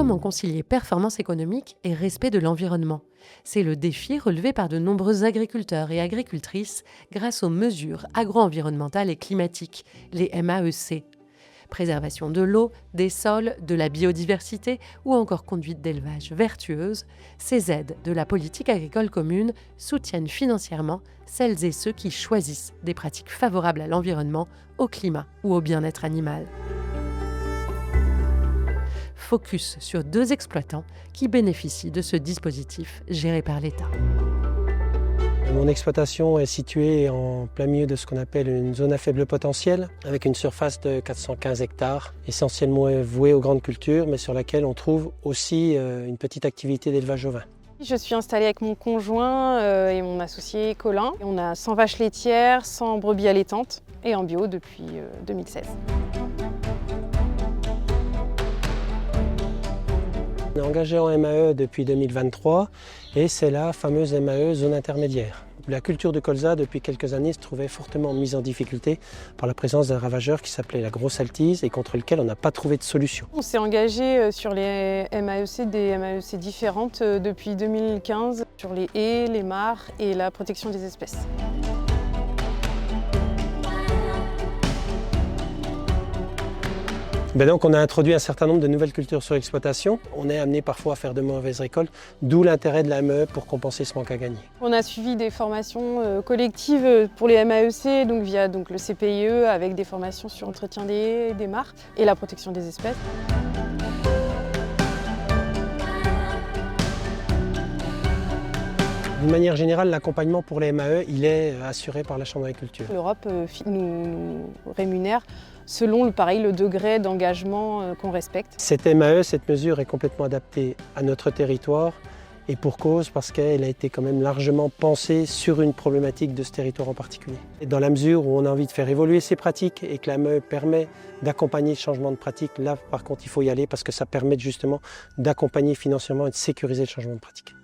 comment concilier performance économique et respect de l'environnement? C'est le défi relevé par de nombreux agriculteurs et agricultrices grâce aux mesures agro-environnementales et climatiques, les MAEC. Préservation de l'eau, des sols, de la biodiversité ou encore conduite d'élevage vertueuse, ces aides de la politique agricole commune soutiennent financièrement celles et ceux qui choisissent des pratiques favorables à l'environnement, au climat ou au bien-être animal. Focus sur 2 exploitants qui bénéficient de ce dispositif géré par l'État. Mon exploitation est située en plein milieu de ce qu'on appelle une zone à faible potentiel, avec une surface de 415 hectares, essentiellement vouée aux grandes cultures, mais sur laquelle on trouve aussi une petite activité d'élevage ovin. Je suis installée avec mon conjoint et mon associé Colin. On a 100 vaches laitières, 100 brebis allaitantes et en bio depuis 2016. On est engagé en MAE depuis 2023 et c'est la fameuse MAE zone intermédiaire. La culture de colza depuis quelques années se trouvait fortement mise en difficulté par la présence d'un ravageur qui s'appelait la grosse altise et contre lequel on n'a pas trouvé de solution. On s'est engagé sur les MAEC, des MAEC différentes depuis 2015 sur les haies, les mares et la protection des espèces. Donc on a introduit un certain nombre de nouvelles cultures sur l'exploitation. On est amené parfois à faire de mauvaises récoltes, d'où l'intérêt de la MAE pour compenser ce manque à gagner. On a suivi des formations collectives pour les MAEC, donc via le CPIE, avec des formations sur l'entretien des haies, des mares et la protection des espèces. D'une manière générale, l'accompagnement pour les MAE, il est assuré par la Chambre d'agriculture. L'Europe nous rémunère selon le degré d'engagement qu'on respecte. Cette MAE, cette mesure est complètement adaptée à notre territoire et pour cause parce qu'elle a été quand même largement pensée sur une problématique de ce territoire en particulier. Et dans la mesure où on a envie de faire évoluer ces pratiques et que la MAE permet d'accompagner le changement de pratique, là par contre il faut y aller parce que ça permet justement d'accompagner financièrement et de sécuriser le changement de pratique.